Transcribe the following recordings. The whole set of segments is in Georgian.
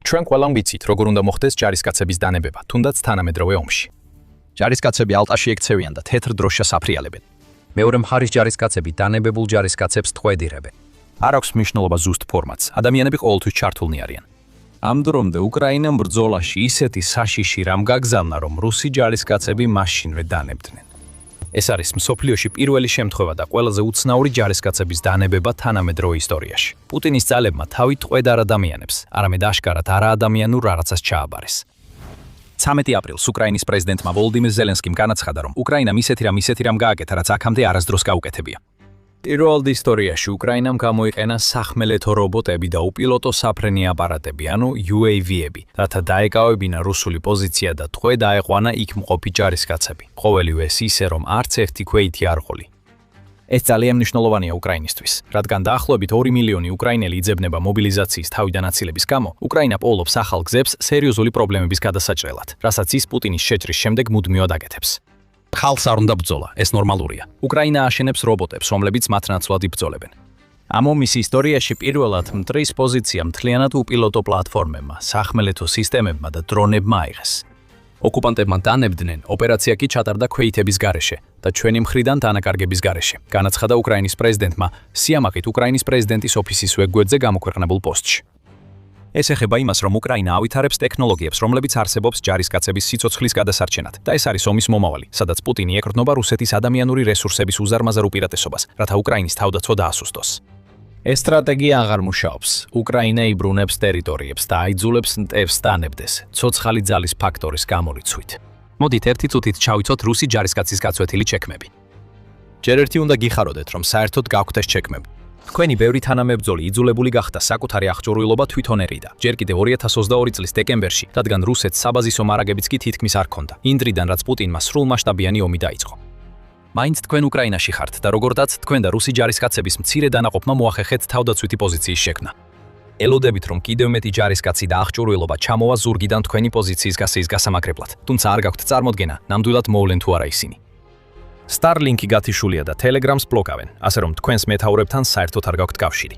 ჩვენ ყველამ ვიცით, როგორ უნდა მოხდეს ჯარისკაცების დანებება, თუნდაც თანამედროვე ომში. ჯარისკაცები ალტაში ექცევიან და თეთრ დროშას აფრიალებენ. მეორე მხარის ჯარისკაცები დანებებულ ჯარისკაცებს თყვედირებენ. არ აქვს მნიშვნელობა ზუსტ ფორმატს. ადამიანები ყოველთვის ჩართულნი არიან. ამ დრომდე უკრაინამ ბრძოლაში ისეთი საშიში რამ გაგზავნა, რომ რუსი ჯარისკაცები მაშინვე დანებდნენ. ეს არის მსოფლიოში პირველი შემთხვევა და ყველაზე უცნაური ჯარისკაცების დანებება თანამედროვე ისტორიაში. პუტინის ძალებმა თავით ტყვედ არ ადამიანებს, არამედ აშკარად არაადამიანურ რაღაცას ჩააბარეს. 13 აპრილს უკრაინის პრეზიდენტმა ვოლოდიმირ ზელენსკიმ განაცხადა, რომ უკრაინამ ისეთი რამ გააკეთა, რაც აქამდე არასდროს გაუკეთებია. პირველად ისტორიაში უკრაინამ გამოიყენა სახმელეთო რობოტები და უპილოტო საფრენი აპარატები, ანუ UAV-ები, რათა დაეკავებინა რუსული პოზიცია და ტყვედ აეყვანა იქ მყოფი ჯარისკაცები. ყოველივე ეს ისე, რომ არც ერთი ქვეითი არ ყოლი. ეს ძალიან მნიშვნელოვანია უკრაინისთვის, რადგან დაახლოებით 2 მილიონი უკრაინელი იძებნება მობილიზაციის თავიდან აცილების გამო, უკრაინა პოულობს ახალ გზებს სერიოზული პრობლემების გადასაჭრელად, რასაც ის პუტინის შეჭრის შემდეგ მუდმივად აკეთებს. ხალხს არ უნდა ბრძოლა, ეს ნორმალურია. უკრაინა აშენებს რობოტებს, რომლებიც მათ ნაცვლად იბრძოლებენ. ამ ომის ისტორიაში პირველად მტრის პოზიცია მთლიანად უპილოტო პლატფორმებმა, სახმელეთო სისტემებმა და დრონებმა აიღეს. ოკუპანტებმა დანებდნენ, ოპერაცია კი ჩატარდა ქვეითების გარეშე და ჩვენი მხრიდან დანაკარგების გარეშე. განაცხადა უკრაინის პრეზიდენტმა, სიამაყით უკრაინის პრეზიდენტის ოფისის ვებგვერდზე გამოქვეყნებულ პოსტში. ეს ეხება იმას, რომ უკრაინა ავითარებს ტექნოლოგიებს, რომლებიც არსებობს ჯარისკაცების სიცოცხლის გადასარჩენად და ეს არის ომის მომავალი, სადაც პუტინი ეკრდნობა რუსეთის ადამიანური რესურსების უზარმაზარ უპირატესობას, რათა უკრაინის თავდაცვა დაასუსტოს. ეს სტრატეგია აღარ მუშაობს. უკრაინა იბრუნებს ტერიტორიებს და აიძულებს მტევს დანებდეს, ცოცხალი ძალის ფაქტორის გამორიცხვით. მოდით ერთი წუთით ჩავიცოთ რუსი ჯარისკაცის გაწვეთილი ჩექმები. ჯერ ერთი უნდა გიხაროდეთ, რომ საერთოდ გაგვხდეს ეს ჩექმები. თქვენი ბევრი თანამებრძოლი იძულებული გახდა საკუთარი აღჭურვილობა თვითონ ერიდა. ჯერ კიდევ 2022 წლის დეკემბერში, რადგან რუსეთს საბაზისო მარაგებიც კი თითქმის არ ჰქონდა. იმ დრიდან, რაც პუტინმა სრულმასშტაბიანი ომი დაიწყო. მაინც თქვენ უკრაინაში ხართ და როგორთაც თქვენ და რუსი ჯარისკაცების მცირე დანაყოფმა მოახერხეთ თავდაცვითი პოზიციის შექმნა. ელოდებით, რომ კიდევ მეტი ჯარისკაცი და აღჭურვილობა ჩამოვა ზურგიდან თქვენი პოზიციის გასეის გასამაგრებლად, თუმცა არ გაქვთ წარმოდგენა, ნამდვილად მოვლენ თუ არა ისინი. Starlink-ი გათიშულია და Telegram-ს ბლოკავენ, ასე რომ თქვენს მეთაურებთან საერთოდ არ გაქვთ კავშირი.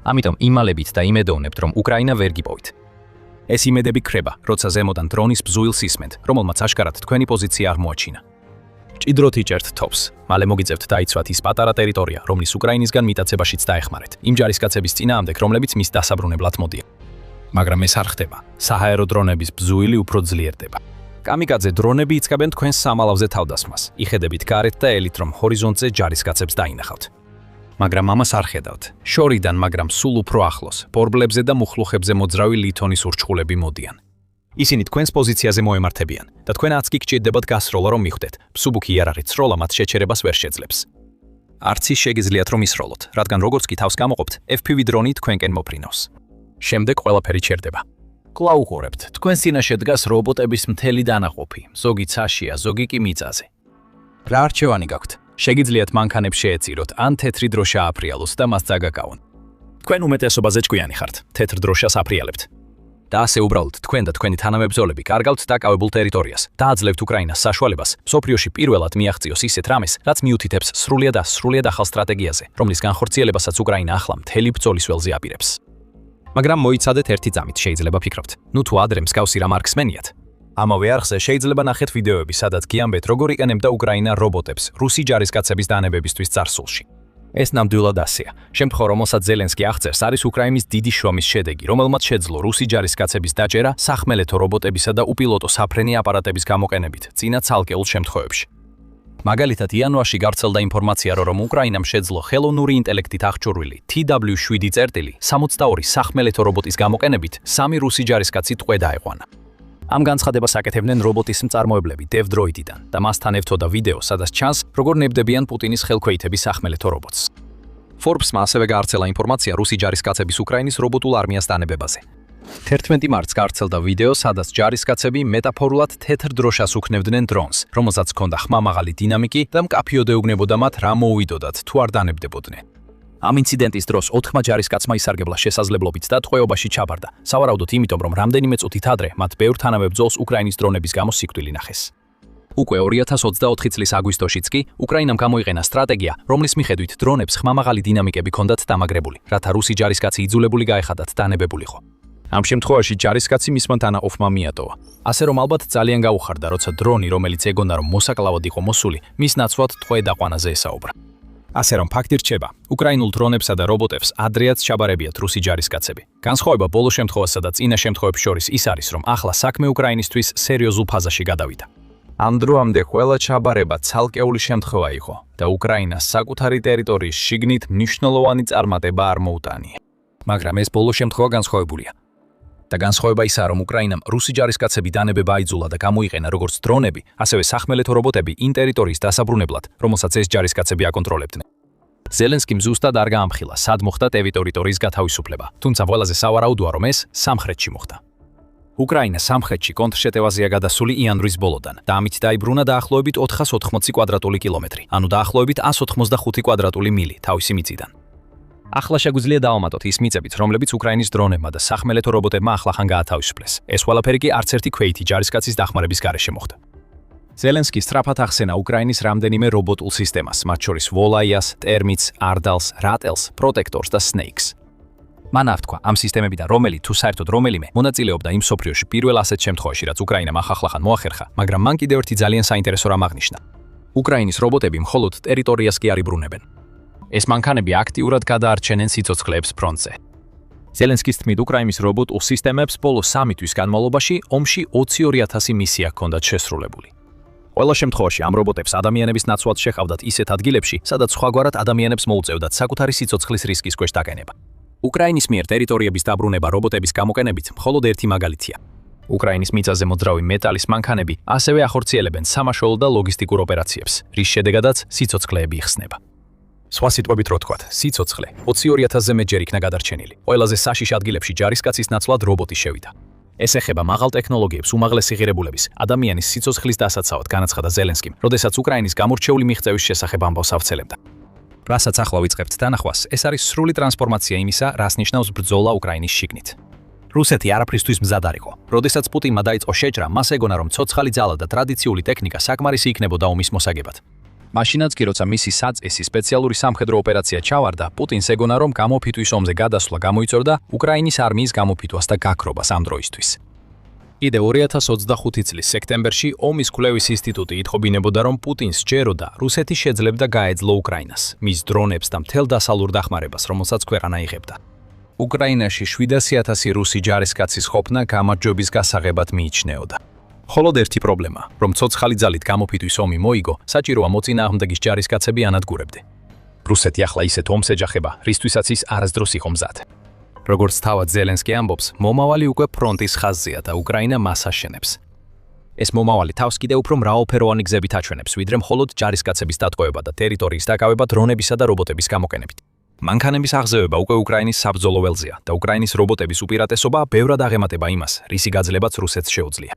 ამიტომ იმალებით და იმედოვნებთ, რომ უკრაინა ვერ გიპოვით. ეს იმედები ქრება, როცა ზემოდან დრონის ბზუილს ისმენთ, რომელმაც აშკარად თქვენი პოზიცია არ მოაჩინა. ჭიდროთ იჭერთ თოფს, მალე მოგიწევთ დაიცვათ ის პატარა ტერიტორია, რომლის უკრაინისგან მიტაცებაშიც დაეხმარეთ, იმ ჯარისკაცების წინააღმდეგ, რომლებიც მის დასაბრუნებლად მოდიან. მაგრამ ეს არ ხდება. საჰაერო დრონების ბზუილი უფრო ძლიერდება. კამიკაძე დრონები იწყებენ თქვენს სამალავზე თავდასხმას. იხედებით გარეთ და ელით, რომ ჰორიზონტზე ჯარისკაცებს დაინახავთ. მაგრამ ამას არ ხედავთ. შორიდან, მაგრამ სულ უფრო ახლოს, ბორბლებზე და მუხლუხებზე მოძრავი ლითონის ურჩხულები მოდიან. ისინი თქვენს პოზიციაზე მოემართებიან და თქვენაც კი გჭირდებათ გასროლა, რომ მიხვდეთ. მსუბუქი იარაღით სროლა მათ შეჩერებას ვერ შეძლებს. არც ის შეგიძლიათ, რომ ისროლოთ, რადგან როგორც კი თავს გამოყოფთ, FPV დრონი თქვენკენ მოფრინავს. შემდეგ ყველაფერი ჩერდება. კვლავ უყურებთ, თქვენს წინაშე დგას რობოტების მთელი დანაყოფი, ზოგი ცაშია, ზოგი კი მიწაზე. რა არჩევანი გაქვთ? შეგიძლიათ მანქანებს შეეწიროთ, ან თეთრი დროშა აფრიალოს და მას წაგაკავონ. თქვენ უმეტესობაზე ჭკვიანი ხართ, თეთრ დროშას აფრიალებთ. და ასე უბრალოდ თქვენ და თქვენი თანამებრძოლები კარგავთ დაკავებულ ტერიტორიას და აძლევთ უკრაინას საშუალებას მსოფლიოში პირველად მიაღწიოს ისეთ რამეს, რაც მიუთითებს სრულიად ახალ სტრატეგიაზე, რომლის განხორციელებასაც უკრაინა ახლა მთელი ბრძოლის ველზე აპირებს. მაგრამ მოიცადეთ ერთი წამით, შეიძლება ფიქრობთ, ნუ თუ ადრე მსგავსი რამ არ გსმენიათ. ამავე არხზე შეიძლება ნახეთ ვიდეოები, სადაც გიამბეთ, როგორ იყენებდა უკრაინა რობოტებს რუსი ჯარისკაცების დანებებისთვის წარსულში. ეს ნამდვილად ასეა. შემთხვევა, რომელსაც ზელენსკი აღწერს, არის უკრაინის დიდი შრომის შედეგი, რომელმაც შეძლო რუსი ჯარისკაცების დაჭერა სახმელეთო რობოტებისა და უპილოტო საფრენი აპარატების გამოყენებით წინა ცალკეულ შემთხვევებში. მაგალითად, იანვარში გავრცელდა ინფორმაცია, რომ უკრაინამ შეძლო ხელოვნური ინტელექტით აღჭურვილი TW7-62 სახმელეთო რობოტის გამოყენებით 3 რუსი ჯარისკაცი ტყვედ აეყვანა. ამ განცხადებას აკეთებდნენ რობოტის მწარმოებლები DevDroid-დან და მასთან ევთოდა ვიდეო, სადაც ჩანს, როგორ ნებდებიან პუტინის ხელქვეითების სახმელეთო რობოტს. Forbes-მა ასევე გაარცელა ინფორმაცია რუსი ჯარისკაცების უკრაინის რობოტულ არმიას დანებებაზე. 11 მარტს გაარცელდა ვიდეო, სადაც ჯარისკაცები მეტაფორულად თეთრ დროშას უქნევდნენ დრონს, რომელსაც ჰქონდა ხმამაღალი დინამიკი და მკაფიოდ ეუბნებოდა მათ რა მოუვიდოდათ თუ არ დანებდებოდნენ. ამ ინციდენტის დროს 4 ჯარისკაცმა ისარგებლა შესაძლებლობით და ტყვეობაში ჩაბარდა. სავარაუდოდ იმიტომ, რომ რამდენიმე წუთით ადრე მათ ბევრ თანამებრძოლს უკრაინის დრონების გამო სიკვდილი ნახეს. უკვე 2024 წლის აგვისტოშიც კი უკრაინამ გამოიყენა სტრატეგია, რომლის მიხედვით დრონებს ხმამაღალი დინამიკები ჰქონდათ დამაგრებული, რათა რუსი ჯარისკაცი იძულებული გაეხადათ დანებებულიყო. ამ შემთხვევაში ჯარისკაცი მისმა თანაყოფმა მიატოვა. ასე რომ ალბათ ძალიან გაუხარდა, როცა დრონი, რომელიც ეგონა რომ მოსაკლავად იყო მოსული, მის ნაცვლად ტყვე დაყვანაზე ესაუბრა. ასე რომ ფაქტი რჩება, უკრაინულ დრონებსა და რობოტებს ადრეაც ჩაბარებიათ რუსი ჯარისკაცები. განსხვავება ბოლო შემთხვევასა და წინა შემთხვევების შორის ის არის, რომ ახლა საქმე უკრაინისთვის სერიოზულ ფაზაში გადავიდა. ამ დროამდე ყველა ჩაბარება ცალკეული შემთხვევა იყო და უკრაინას საკუთარი ტერიტორიის შიგნით მნიშვნელოვანი წარმატება არ მოუტანია. მაგრამ ეს ბოლო შემთხვევა განსხვავებულია. და განსხვავება ისაა, რომ უკრაინამ რუსი ჯარისკაცები დანებება აიძულა და გამოიყენა როგორც დრონები, ასევე სახმელეთო რობოტები იმ ტერიტორიის დასაბრუნებლად, რომელსაც ეს ჯარისკაცები აკონტროლებდნენ. ზელენსკიმ ზუსტად არ გაამხილა, სად მოხდა ტერიტორიის გათავისუფლება, თუმცა ყველაზე სავარაუდოა, რომ ეს სამხრეთში მოხდა. უკრაინა სამხრეთში კონტრშეტევაზეა გადასული იანვრის ბოლოდან და ამით დაიბრუნა დაახლოებით 480 კვადრატული კილომეტრი, ანუ დაახლოებით 185 კვადრატული მილი თავისი მიწიდან. ახლა შეგვიძლია დავამატოთ ის მიწებიც, რომლებიც უკრაინის დრონებმა და სახმელეთო რობოტებმა ახლახან გაათავისუფლეს. ეს ყველაფერი კი არც ერთი ქვეითი ჯარისკაცის დახმარების გარეშე მოხდა. ზელენსკი სწრაფად ახსენა უკრაინის რამდენიმე რობოტულ სისტემას, მათ შორის ვოლაიას, ტერმიტს, არდალს, რატელს, პროტექტორს და სნეიქს. მან აღთქვა, ამ სისტემებიდან რომელი თუ საერთოდ რომელიმე მონაწილეობდა იმ სოფლიოში პირველ ასეთ შემთხვევაში, რაც უკრაინამ ახალ-ახალ მოახერხა, მაგრამ მან კიდევ ერთი ძალიან საინტერესო რამ აღნიშნა. უკრაინის რობოტები მხოლოდ ტერიტორიას კი არ იბრუნებენ. ეს მანქანები აქტიურად გადაარჩენენ სიცოცხლეებს ფრონტზე. ზელენსკის თქმით, უკრაინის რობოტულ სისტემებს ბოლო 3 თვის განმავლობაში ომში 22,000 მისია ჰქონდათ შესრულებული. ყველა შემთხვევაში ამ რობოტებს ადამიანების ნაცვლად შეჰყავდათ ისეთ ადგილებში, სადაც სხვაგვარად ადამიანებს მოუწევდათ საკუთარი სიცოცხლის რისკის ქვეშ დაყენება. უკრაინის მიერ ტერიტორიების დაბრუნება რობოტების გამოყენებით მხოლოდ ერთი მაგალითია. უკრაინის მიწაზე მოძრავი მეტალის მანქანები ასევე ახორციელებენ სამაშველო და ლოგისტიკურ ოპერაციებს, რის შედეგადაც სიცოცხლეები იხსნება. სხვა სიტყვებით რო ვთქვათ, სიცოცხლე 22,000-ზე მეტჯერ იქნა გადარჩენილი. ყველაზე საშიში ადგილებში ჯარისკაცის ნაცვლად რობოტი შევიდა. ეს ეხება მაღალ ტექნოლოგიებს, უმაღლესი ღირებულების, ადამიანის სიცოცხლის დასაცავად, განაცხადა ზელენსკიმ, როდესაც უკრაინის გამორჩეული მიღწევის შესახებ ამბავს ავრცელებდა. რასაც ახლა ვიწყებთ დანახვას, ეს არის სრული ტრანსფორმაცია იმისა, რას ნიშნავს ბრძოლა უკრაინის შიგნით. რუსეთი არაფრისთვის მზად არ იყო. როდესაც პუტინმა დაიწყო შეჭრა, მას ეგონა, რომ ცოცხალი ძალა და ტრადიციული ტექნიკა საკმარისი იქნებოდა ომის მოსაგებად. მაშინაც კი როცა მისი საწესი სპეციალური სამხედრო ოპერაცია ჩავარდა, პუტინს ეგონა, რომ გამოფიტვის ომზე გადასვლა გამოიწორდა უკრაინის არმიის გამოფიტვას და გაქრობას ამ დროისთვის. კიდევ 2025 წლის სექტემბერში ომის კვლევის ინსტიტუტი ითხოვინებოდა, რომ პუტინს სჯეროდა, რუსეთი შეძლებდა გაეძლო უკრაინას, მის დრონებს და მთელ დასალურ დახმარებას, რომელსაც ქვეყანა იღებდა. უკრაინაში 700,000 რუსი ჯარისკაცის ყოფნა გამარჯვების გასაღებად მიიჩნეოდა. მხოლოდ ერთი პრობლემა, რომ ცოცხალი ძალით გამოფიტვის ომი მოიგო, საჭიროა მოწინააღმდეგის ჯარისკაცები ანადგურებდე. რუსეთი ახლა ისეთ ომს ეჯახება, რისთვისაც ის არასდროს იყო მზად. როგორც თავად ზელენსკი ამბობს, მომავალი უკვე ფრონტის ხაზზეა და უკრაინა მას აშენებს. ეს მომავალი თავს კიდევ უფრო მრავალფეროვანი გზებით აჩვენებს, ვიდრე მხოლოდ ჯარისკაცების დატყვევება და ტერიტორიის დაკავება დრონებისა და რობოტების გამოყენებით. მანქანების აღზევება უკვე უკრაინის საბრძოლო ველზეა და უკრაინის რობოტების უპირატესობა ბევრად აღემატება იმას, რისი გაძლებაც რუსეთს შეუძლია.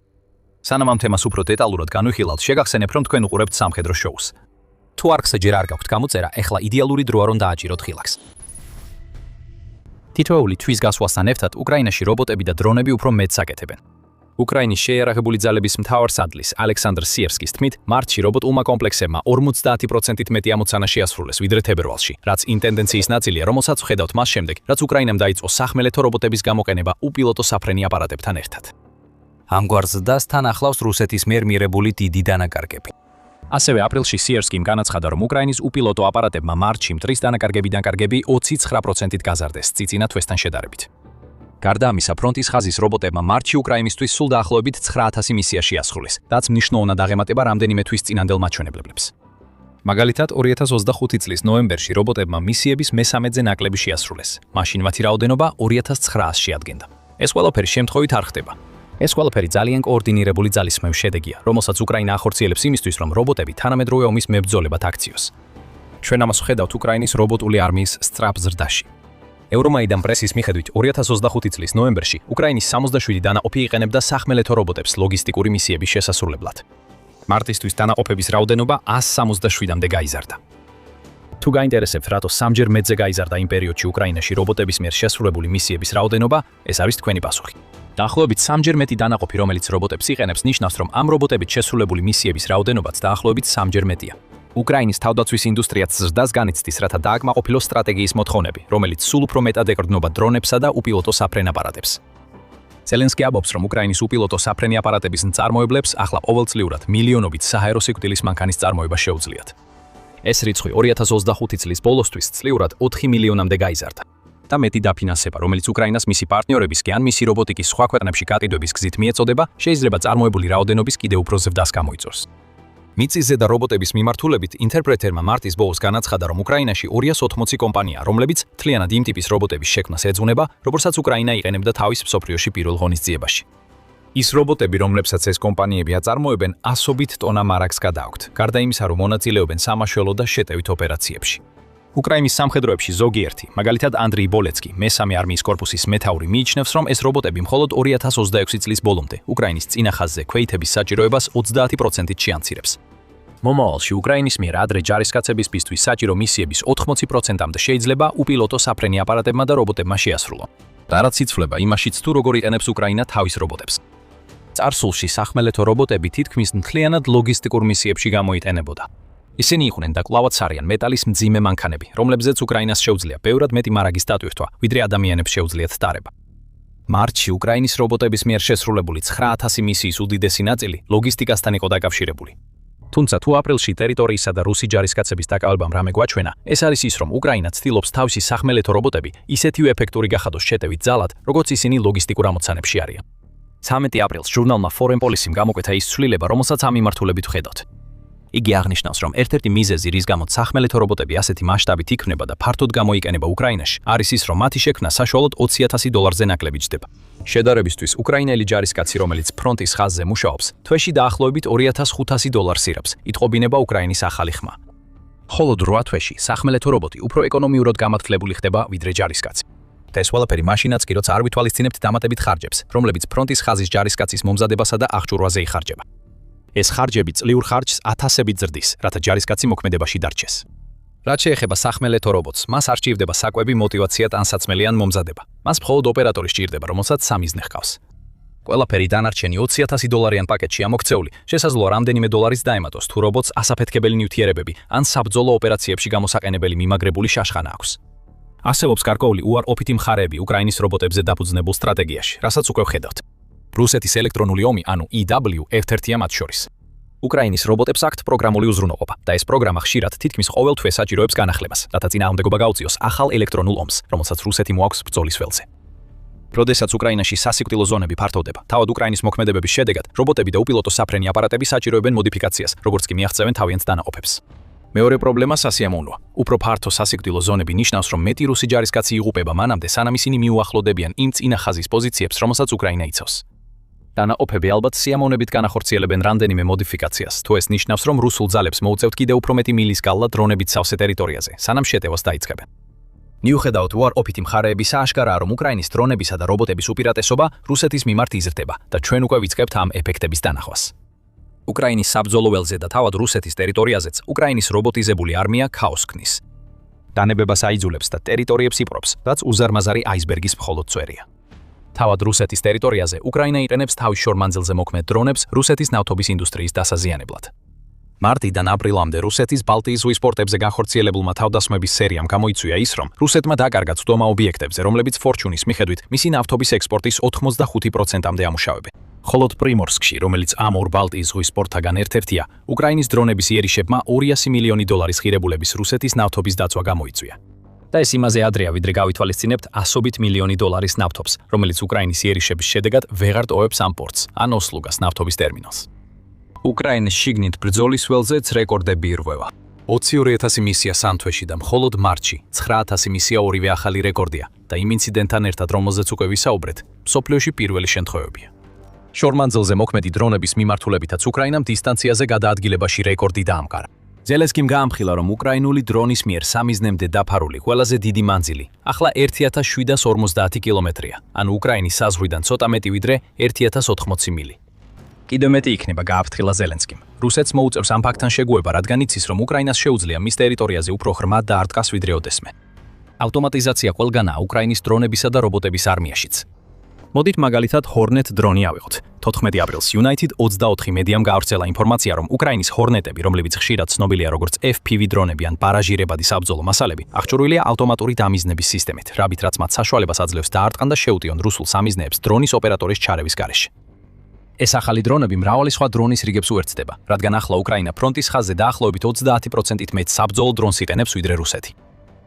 სანამ ამ თემას უფრო დეტალურად განვიხილავთ, შეგახსენებ, რომ თქვენ უყურებთ სამხედრო შოუს. თუ არხზე ჯერ არ გაქვთ გამოწერა, ეხლა იდეალური დროა რომ დააჭიროთ ხილაკს. თითოეული თვის გასვლასთან ერთად უკრაინაში რობოტები და დრონები უფრო მეტს აკეთებენ. უკრაინის შეიარაღებული ძალების მთავარსარდლის ალექსანდრ სიერსკის თქმით, მარტში რობოტულმა კომპლექსებმა 50%-ით მეტი ამოცანა შეასრულეს ვიდრე თებერვალში, რაც იმ ტენდენციის ნაწილია, რომელსაც ვხედავთ მას შემდეგ, რაც უკრაინამ დაიწყო სახმელეთო რობოტების გამოყენება უპილოტო საფრენი აპარატებთან ერთად. ამგვარ ზრდას თან ახლავს რუსეთის მიერ მიღებული დიდი დანაკარგები. ასევე აპრილში სიერსკიმ განაცხადა, რომ უკრაინის უპილოტო აპარატებმა მარტში მტრის დანაკარგებიდან კარგები 29%-ით გაზარდეს წიწინა თვესთან შედარებით. გარდა ამისა, ფრონტის ხაზის რობოტებმა მარტში უკრაინისთვის სულ დაახლოებით 9,000 მისია შეასრულეს, რაც მნიშვნელოვნად აღემატება რამდენიმე თვის წინანდელ მაჩვენებლებს. მაგალითად, 2025 წლის ნოემბერში რობოტებმა მისიების მე-13-ზე ნაკლები შეასრულეს. მაშინ მათი რაოდენობა 2900 შეადგენდა. ეს ყველაფერი შემთხვევით არ ხდება. ეს ყველაფერი ძალიან კოორდინირებული ძალისხმევის შედეგია, რომელსაც უკრაინა ახორციელებს იმისთვის, რომ რობოტები თანამედროვე ომის მებრძოლებად აქციოს. ჩვენ ამას ვხედავთ უკრაინის რობოტული არმიის სწრაფ ზრდაში. ევრომაიდან პრესის მიხედვით 2025 წლის ნოემბერში უკრაინის 67 დანაყოფი იყენებდა სახმელეთო რობოტებს ლოგისტიკური მისიების შესასრულებლად. მარტისთვის დანაყოფების რაოდენობა 167-მდე გაიზარდა. თუ გაინტერესებთ, რატო 3-ჯერ მეტზე გაიზარდა იმ პერიოდში უკრაინაში რობოტების მიერ შესრულებული მისიების რაოდენობა, ეს არის თქვენი პასუხი. დაახლოებით 3-ჯერ მეტი დანაყოფი, რომელიც რობოტებს იყენებს, ნიშნავს, რომ ამ რობოტებით შესრულებული მისიების რაოდენობაც დაახლოებით 3-ჯერ მეტია. უკრაინის თავდაცვის ინდუსტრიაც ზრდას განიცდის, რათა დააკმაყოფილოს სტრატეგიის მოთხოვნები, რომელიც სულ უფრო მეტად ეკრდნობა დრონებსა და უპილოტო საფრენ აპარატებს. ზელენსკი ამბობს, რომ უკრაინის უპილოტო საფრენი აპარატების მწარმოებლებს ახლა ყოველწლიურად მილიონობით საჰაერო სიკვდილის მანქანის წარმოება შეუძლიათ. ეს რიცხვი 2025 წლის ბოლოსთვის წლიურად 4 მილიონამდე გაიზარდა. და მეტი დაფინანსება, რომელიც უკრაინას მისი პარტნიორების კი ან მისი რობოტიკის სხვა ქვეყნებში გაყიდვების გზით მიეწოდება, შეიძლება წარმოებული რაოდენობის კიდევ უფრო ზრდას გამოიწვევს. მიწისზე და რობოტების მიმართულებით ინტერპრეტერმა მარტის ბოლოს განაცხადა, რომ უკრაინაში 280 კომპანია, რომლებიც მთლიანად იმ ტიპის რობოტების შექმნას ეძღვნება, როგორცაც უკრაინა იყენებდა თავის მსოფლიოში პირველ ღონისძიებაში. ის რობოტები, რომლებსაც ეს კომპანიები აწარმოებენ, ასობით ტონა მარაგს გადააქვთ, გარდა იმისა, რომ მონაწილეობენ სამაშველო და შეტევით ოპერაციებში. უკრაინის სამხედროებში ზოგიერთი, მაგალითად ანდრეი ბოლეცკი, მესამე არმიის კორპუსის მეთაური მიიჩნევს, რომ ეს რობოტები მხოლოდ 2026 წლის ბოლომდე უკრაინის წინა ხაზზე ქვეითების საჭიროებას 30%-ით შეამცირებს. მომავალში უკრაინის მიერ ადრე ჯარისკაცებისთვის საჭირო მისიების 80%-მდე შეიძლება უპილოტო საფრენი აპარატებმა და რობოტებმა შეასრულონ. და რაც იცვლება იმაშიც, თუ როგორ იყენებს უკრაინა თავის რობოტებს. წარსულში სახმელეთო რობოტები თითქმის მთლიანად ლოგისტიკურ მისიებში გამოიყენებოდა. ისინი იყვნენ და კვლავაც არიან მეტალის მძიმე მანქანები, რომლებზეც უკრაინას შეუძლია ბევრად მეტი მარაგის დატვირთვა, ვიდრე ადამიანებს შეუძლიათ ტარება. მარტში უკრაინის რობოტების მიერ შესრულებული 9000 მისიის უდიდესი ნაწილი ლოგისტიკასთან იყო დაკავშირებული. თუმცა თუ აპრილში ტერიტორიისა და რუსი ჯარისკაცების დაკავებამ რამე გვაჩვენა, ეს არის ის, რომ უკრაინა ცდილობს თავისი სახმელეთო რობოტები ისეთივე ეფექტური გახადოს შეტევით ძალად, როგორც ისინი ლოგისტიკურ ამოცანებში არიან. 13 აპრილს ჟურნალმა Foreign Policy-მ გამოკვეთა ის ცვლილება, რომელსაც ამ მიმართულებით ვხედავთ. იგი აღნიშნავს, რომ ერთ-ერთი მიზეზი, რის გამოც სახმელეთო რობოტები ასეთი მასშტაბით იქმნება და ფართოდ გამოიყენება უკრაინაში, არის ის, რომ მათი შექმნა საშუალოდ $20,000-ზე ნაკლები ჯდება. შედარებისთვის, უკრაინელი ჯარისკაცი, რომელიც ფრონტის ხაზზე მუშაობს, თვეში დაახლოებით $2,500 ირაბს, იტყობინება უკრაინის ახალი ხმა. ხოლო 8 თვეში სახმელეთო რობოტი უფრო ეკონომიურად გამათვლებული ხდება, ვიდრე ჯარისკაცი. და ეს ყველაფერი მაშინაც კი, როცა არ ვითვალისწინებთ დამატებით ხარჯებს, რომლებიც ფრონტის ხაზის ჯარისკაცის მომზადებასა და აღჭურვაზე იხარჯება. ეს ხარჯები წლიურ ხარჯს ათასებით ზრდის, რათა ჯარისკაცი მოქმედებაში დარჩეს. რაც შეეხება სახმელეთო რობოტს, მას არ სჭირდება საკვები, მოტივაცია, ტანსაცმელი ან მომზადება. მას მხოლოდ ოპერატორი სჭირდება, რომელსაც სამიზნე ჰყავს. ყველაფერი დანარჩენი $20,000-იან პაკეტში ამოქცეული, შესაძლოა რამდენიმე დოლარის დაემატოს, თუ რობოტს ასაფეთქებელი ნივთიერებები ან საბრძოლო ოპერაციებში გამოსაყენებელი მიმაგრებული შაშხანა აქვს. არსებობს გარკვეული უარყოფითი მხარეები უკრაინის რობოტებზე დაფუძნებულ სტრატეგიაში, რასაც უკვე ვხედავთ. რუსეთის ელექტრონული ომი, ანუ EW, ერთ-ერთია მათ შორის. უკრაინის რობოტებს აქვთ პროგრამული უზრუნველყოფა და ეს პროგრამა ხშირად თითქმის ყოველ თვე საჭიროებს განახლებას, რათა წინააღმდეგობა გაუწიოს ახალ ელექტრონულ ომს, რომელსაც რუსეთი მოაქვს ბრძოლის ველზე. როდესაც უკრაინაში სასიკვდილო ზონები ფართოვდება, თავად უკრაინის მოქმედებების შედეგად რობოტები და უპილოტო საფრენი აპარატები საჭიროებენ მოდიფიკაციას, როგორც კი მიაღწევენ თავიანთ დანაყოფებს. მეორე პრობლემა სასიამოვნოა. უფრო ფართო სასიკვდილო ზონები ნიშნავს, რომ მეტი რუსი ჯარისკაცი იღუპება მანამდე, სანამ ისინი მიუახლოვდებიან იმ წინა ხაზის პოზიციებს, რომელსაც უკრაინა იცავს. დანაყოფები ალბათ სიამოვნებით განახორციელებენ რამდენიმე მოდიფიკაციას, თუ ეს ნიშნავს, რომ რუსულ ძალებს მოუწევთ კიდევ უფრო მეტი მილის გალლა დრონებით სავსე ტერიტორიაზე, სანამ შეტევას დაიწყებენ. მიუხედავად უარყოფითი მხარეების ააშკარაა, რომ უკრაინის დრონებისა და რობოტების უპირატესობა რუსეთის მიმართ იზრდება და ჩვენ უკვე ვიწყებთ ამ ეფექტების დანახვას. უკრაინის საბრძოლო ველზე და თავად რუსეთის ტერიტორიაზეც უკრაინის რობოტიზებული არმია ქაოსს ქმნის. დანებებას აიძულებს და ტერიტორიებს იპყრობს, რაც უზარმაზარი აისბერგის მხოლოდ წვერია. თავად რუსეთის ტერიტორიაზე უკრაინა იყენებს თავის შორმანძილზე მოქმედ დრონებს რუსეთის ნავთობის ინდუსტრიის დასაზიანებლად. მარტიდან აპრილამდე რუსეთის ბალტიის ზღვის პორტებზე განხორციელებულმა თავდასხმების სერიამ გამოიწვია ის, რომ რუსეთმა დაკარგა წვდომა ობიექტებზე, რომლებიც ფორჩუნის მიხედვით მისი ნავთობის ექსპორტის 85%-მდე ამუშავებენ. ხოლოდ პრიმორსკში, რომელიც ამ ორ ბალტიის ზღვის პორტთაგან ერთ-ერთია, უკრაინის დრონების იერიშებმა $200 მილიონი ღირებულების რუსეთის ნავთობის დაცვა გამოიწვია. და ეს იმაზე ადრეა, ვიდრე გავითვალისწინებთ $100 მილიონი ნავთობს, რომელიც უკრაინის იერიშების შედეგად ვეღარ ტოვებს ამ პორტს, ან ოსლუგას ნავთობის ტერმინალს. უკრაინის შიგნით ბრძოლის ველზეც რეკორდები ირღვევა. 22,000 მისია სამ თვეში და მხოლოდ მარტში 9,000 მისია ორივე ახალი რეკორდია და იმ ინციდენტთან ერთად, რომელზეც უკვე ვისაუბრეთ, მსოფლიოში პირველი შემთხვევებია. შორმანძილზე მოქმედი დრონების მიმართულებითაც უკრაინამ დისტანციაზე გადაადგილებაში რეკორდი დაამყარა. ზელენსკიმ გაამხილა, რომ უკრაინული დრონის მიერ სამიზნემდე დაფარული ყველაზე დიდი მანძილი ახლა 1750 კილომეტრია, ანუ უკრაინის საზღვრიდან ცოტა მეტი ვიდრე 1080 მილი. კიდევ მეტი იქნება გააფრთხილა ზელენსკიმ. რუსეთს მოუწევს ამ ფაქტთან შეგუება, რადგან იცის, რომ უკრაინას შეუძლია მის ტერიტორიაზე უფრო ღრმად და არტყას ვიდრე ოდესმე. ავტომატიზაცია ყველგანაა უკრაინის დრონებისა და რობოტების არმიაშიც. მოდით მაგალითად Hornet დრონი ავიღოთ. 14 აპრილს United 24 მედიამ გაავრცელა ინფორმაცია, რომ უკრაინის ჰორნეტები, რომლებიც ხშირად ცნობილია როგორც FPV დრონები ან ბარაჟირებადი საბრძოლო მასალები, აღჭურვილია ავტომატური დამიზნების სისტემით, რაბით რაც მათ საშუალებას აძლევს დაარტყან და შეუტიონ რუსულ სამიზნეებს დრონის ოპერატორის ჩარევის გარეშე. ეს ახალი დრონები მრავალი სხვა დრონის რიგებს უერთდება, რადგან ახლა უკრაინა ფრონტის ხაზზე დაახლოებით 30%-ით მეტ საბრძოლო დრონს იყენებს ვიდრე რუსეთი.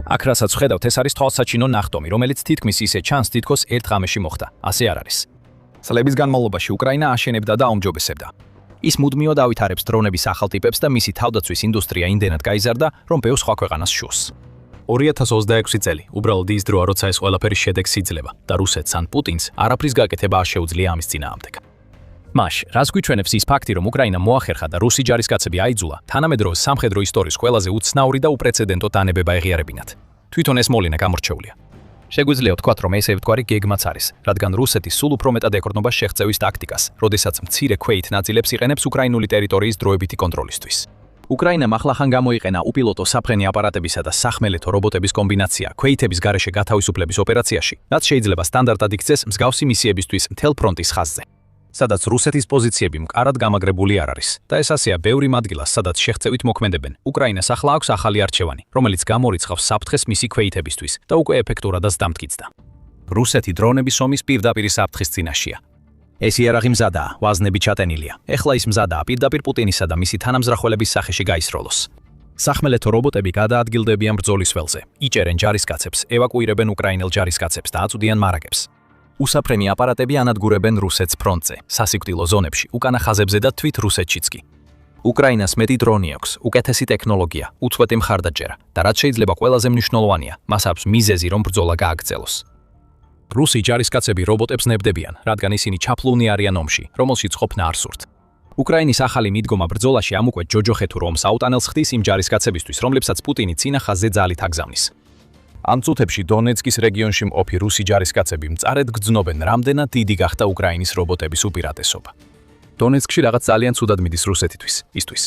აქ რასაც ვხედავთ, ეს არის თვალსაჩინო ნახტომი, რომელიც თითქმის ისე ჩანს, თითქოს ერთ ღამეში მოხდა. ასე არ არის. წლების განმავლობაში უკრაინა აშენებდა და აუმჯობესებდა. ის მუდმივად ავითარებს დრონების ახალ ტიპებს და მისი თავდაცვის ინდუსტრია იმდენად გაიზარდა, რომ ბევრ სხვა ქვეყანას შურს. 2026 წელი უბრალოდ ის დროა, როცა ეს ყველაფერი შედეგს იძლევა და რუსეთს ან პუტინს არაფრის გაკეთება არ შეუძლია ამის წინააღმდეგ. მაშ, რას გვიჩვენებს ის ფაქტი, რომ უკრაინა მოახერხა და რუსი ჯარისკაცები აიძულა, თანამედროვე სამხედრო ისტორიის ყველაზე უცნაური და უპრეცედენტო დანებება ეღიარებინათ. თვითონ ეს მოვლენა გამორჩეულია. შეგვიძლია ვთქვათ, რომ ეს ერთგვარი გეგმაც არის, რადგან რუსეთი სულ უფრო მეტად ეკორნობა შეღწევის ტაქტიკას, როდესაც მცირე ქვეით ნაწილებს იყენებს უკრაინული ტერიტორიის დროებითი კონტროლისთვის. უკრაინამ ახლახან გამოიყენა უპილოტო საფრენი აპარატებისა და სახმელეთო რობოტების კომბინაცია ქვეითების გარეშე გათავისუფლების ოპერაციაში, რაც შეიძლება სტანდარტად იქცეს მსგავსი მისიებისთვის მთელ ფრონტის ხაზზე. სადაც რუსეთის პოზიციები მყარად გამაგრებული არ არის და ეს ასეა ბევრი ადგილას, სადაც შეღწევით მოქმედებენ. უკრაინას ახლა აქვს ახალი არჩევანი, რომელიც გამორიცხავს საფრთხეს მისი ქვეითებისთვის და უკვე ეფექტურადაც დამტკიცდა. რუსეთი დრონების ომის პირდაპირ საფრთხის წინაშეა. ეს იარაღი მზადაა, ვაზნები ჩატენილია. ეხლა ის მზადაა პირდაპირ პუტინისა და მისი თანამზრახველების სახეში გაისროლოს. სახმელეთო რობოტები გადაადგილდებიან ბრძოლის ველზე, იჭერენ ჯარისკაცებს, ევაკუირებენ უკრაინელ ჯარისკაცებს და აწვდიან მარაგებს. უსაფრენი აპარატები ანადგურებენ რუსეთს ფრონტზე, სასიკვდილო ზონებში, უკანა ხაზებზე და თვით რუსეთშიც კი. უკრაინას მეტი დრონი აქვს, უკეთესი ტექნოლოგია, უწყვეტი მხარდაჭერა და რაც შეიძლება ყველაზე მნიშვნელოვანია, მას აქვს მიზეზი, რომ ბრძოლა გააგრძელოს. რუსი ჯარისკაცები რობოტებს ნებდებიან, რადგან ისინი ჩაფლული არიან ომში, რომელშიც ყოფნა არ სურთ. უკრაინის ახალი მიდგომა ბრძოლაში ამ უკვე ჯოჯოხეთურ ომს აუტანელს ხდის იმ ჯარისკაცებისთვის, რომლებსაც პუტინი წინა ხაზზე ძალით აგზავნის. ამ წუთებში დონეცკის რეგიონში მყოფი რუსი ჯარისკაცები მწარედ გრძნობენ, რამდენად დიდი გახდა უკრაინის რობოტების უპირატესობა. დონეცკში რაღაც ძალიან ცუდად მიდის რუსეთისთვის, ისთვის.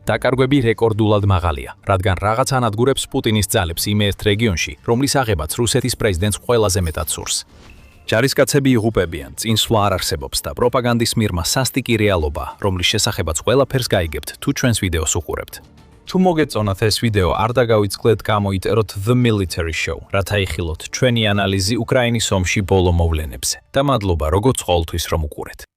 დაკარგვები რეკორდულად მაღალია, რადგან რაღაც ანადგურებს პუტინის ძალებს იმ ერთ რეგიონში, რომლის აღებაც რუსეთის პრეზიდენტს ყველაზე მეტად სურს. ჯარისკაცები იღუპებიან, წინსვლა არ არსებობს და პროპაგანდის მიღმა სასტიკი რეალობა, რომლის შესახებაც ყველაფერს გაიგებთ, თუ ჩვენს ვიდეოს უყურებთ. თუ მოგეწონათ ეს ვიდეო, არ დაგავიწყდეთ გამოიწეროთ The Military Show, რათა იხილოთ ჩვენი ანალიზი უკრაინის ომში ბოლო მოვლენებზე. და მადლობა როგორც ყოველთვის რომ უყურეთ.